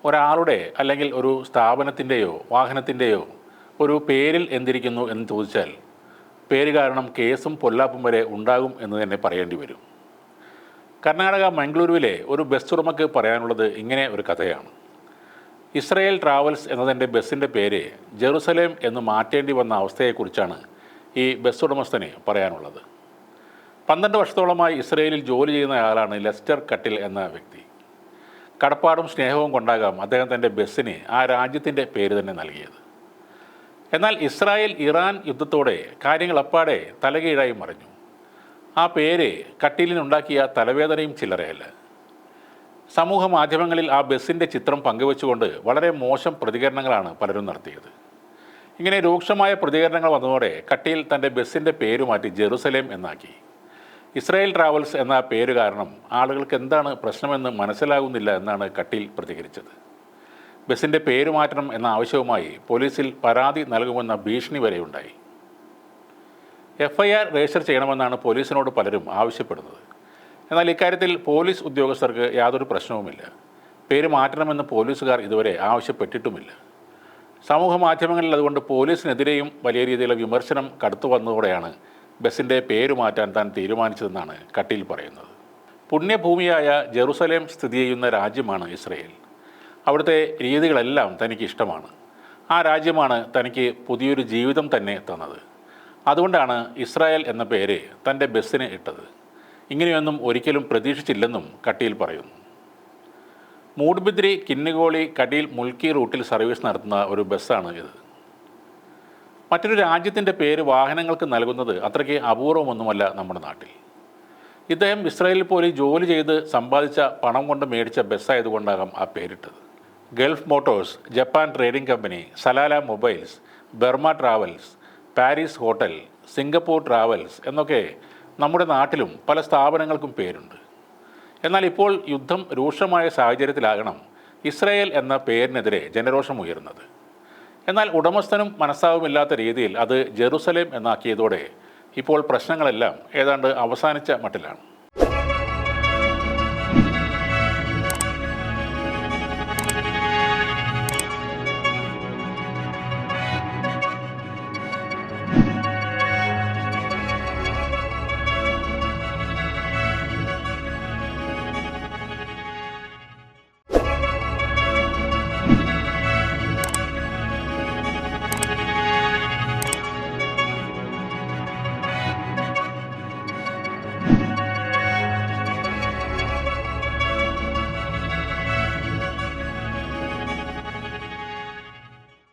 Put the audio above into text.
ഒരാളുടെ അല്ലെങ്കിൽ ഒരു സ്ഥാപനത്തിൻ്റെയോ വാഹനത്തിൻ്റെയോ ഒരു പേരിൽ എന്തിരിക്കുന്നു എന്ന് ചോദിച്ചാൽ പേര് കാരണം കേസും പൊല്ലാപ്പും വരെ ഉണ്ടാകും എന്ന് തന്നെ പറയേണ്ടി വരും. കർണാടക മംഗളൂരുവിലെ ഒരു ബസ് ഉടമയ്ക്ക് പറയാനുള്ളത് ഇങ്ങനെ ഒരു കഥയാണ്. ഇസ്രയേൽ ട്രാവൽസ് എന്നതിൻ്റെ ബസ്സിൻ്റെ പേര് ജെറുസലേം എന്ന് മാറ്റേണ്ടി വന്ന അവസ്ഥയെക്കുറിച്ചാണ് ഈ ബസ് ഉടമസ്ഥന് പറയാനുള്ളത്. 12 വർഷത്തോളമായി ഇസ്രയേലിൽ ജോലി ചെയ്യുന്ന ആളാണ് ലെസ്റ്റർ കട്ടിൽ എന്ന വ്യക്തി. കടപ്പാടും സ്നേഹവും കൊണ്ടാകാം അദ്ദേഹം തൻ്റെ ബസ്സിന് ആ രാജ്യത്തിൻ്റെ പേര് തന്നെ നൽകിയത്. എന്നാൽ ഇസ്രായേൽ ഇറാൻ യുദ്ധത്തോടെ കാര്യങ്ങൾ അപ്പാടെ തലകീഴായി മറിഞ്ഞു. ആ പേര് കട്ടീലിനുണ്ടാക്കിയ തലവേദനയും ചില്ലറയല്ല. സമൂഹ മാധ്യമങ്ങളിൽ ആ ബസ്സിൻ്റെ ചിത്രം പങ്കുവെച്ചുകൊണ്ട് വളരെ മോശം പ്രതികരണങ്ങളാണ് പലരും നടത്തിയത്. ഇങ്ങനെ രൂക്ഷമായ പ്രതികരണങ്ങൾ വന്നതോടെ കട്ടീൽ തൻ്റെ ബസ്സിൻ്റെ പേര് മാറ്റി ജെറുസലേം എന്നാക്കി. ഇസ്രായേൽ ട്രാവൽസ് എന്ന പേര് കാരണം ആളുകൾക്ക് എന്താണ് പ്രശ്നമെന്ന് മനസ്സിലാകുന്നില്ല എന്നാണ് കട്ടീൽ പ്രതികരിച്ചത്. ബസ്സിൻ്റെ പേര് മാറ്റണം എന്ന ആവശ്യവുമായി പോലീസിൽ പരാതി നൽകുമെന്ന ഭീഷണി വരെയുണ്ടായി. FIR രജിസ്റ്റർ ചെയ്യണമെന്നാണ് പോലീസിനോട് പലരും ആവശ്യപ്പെടുന്നത്. എന്നാൽ ഇക്കാര്യത്തിൽ പോലീസ് ഉദ്യോഗസ്ഥർക്ക് യാതൊരു പ്രശ്നവുമില്ല. പേര് മാറ്റണമെന്ന് പോലീസുകാർ ഇതുവരെ ആവശ്യപ്പെട്ടിട്ടുമില്ല. സമൂഹ മാധ്യമങ്ങളിൽ അതുകൊണ്ട് പോലീസിനെതിരെയും വലിയ രീതിയിലുള്ള വിമർശനം കടുത്തു വന്നതോടെയാണ് ബസ്സിൻ്റെ പേര് മാറ്റാൻ താൻ തീരുമാനിച്ചതെന്നാണ് കട്ടീൽ പറയുന്നത്. പുണ്യഭൂമിയായ ജെറുസലേം സ്ഥിതി ചെയ്യുന്ന രാജ്യമാണ് ഇസ്രയേൽ. അവിടുത്തെ രീതികളെല്ലാം തനിക്ക് ഇഷ്ടമാണ്. ആ രാജ്യമാണ് തനിക്ക് പുതിയൊരു ജീവിതം തന്നെ തന്നത്. അതുകൊണ്ടാണ് ഇസ്രായേൽ എന്ന പേര് തൻ്റെ ബസ്സിന് ഇട്ടത്. ഇങ്ങനെയൊന്നും ഒരിക്കലും പ്രതീക്ഷിച്ചില്ലെന്നും കട്ടീൽ പറയുന്നു. മൂഡ്ബിദ്രി കിന്നുകോളി കടീൽ മുൽക്കി റൂട്ടിൽ സർവീസ് നടത്തുന്ന ഒരു ബസ്സാണ് ഇത്. മറ്റൊരു രാജ്യത്തിൻ്റെ പേര് വാഹനങ്ങൾക്ക് നൽകുന്നത് അത്രയ്ക്ക് അപൂർവമൊന്നുമല്ല നമ്മുടെ നാട്ടിൽ. ഇദ്ദേഹം ഇസ്രായേലിൽ പോയി ജോലി ചെയ്ത് സമ്പാദിച്ച പണം കൊണ്ട് മേടിച്ച ബസ്സായതുകൊണ്ടാകാം ആ പേരിട്ടത്. Gulf Motors, Japan trading company, Salalah mobiles, Burma travels, Paris hotel, Singapore travels എന്നൊക്കെ നമ്മുടെ നാട്ടിലും പല സ്ഥാപനങ്ങൾക്കും പേരുണ്ട്. എന്നാൽ ഇപ്പോൾ യുദ്ധം രൂക്ഷമായ സാഹചര്യത്തിലാകണം ഇസ്രായേൽ എന്ന പേരിനെതിരെ ജനരോഷം ഉയർന്നത്. എന്നാൽ ഉടമസ്ഥനും മനസ്താവുമില്ലാത്ത രീതിയിൽ അത് ജെറുസലേം എന്നാക്കിയതോടെ ഇപ്പോൾ പ്രശ്നങ്ങളെല്ലാം ഏതാണ്ട് അവസാനിച്ച മട്ടിലാണ്.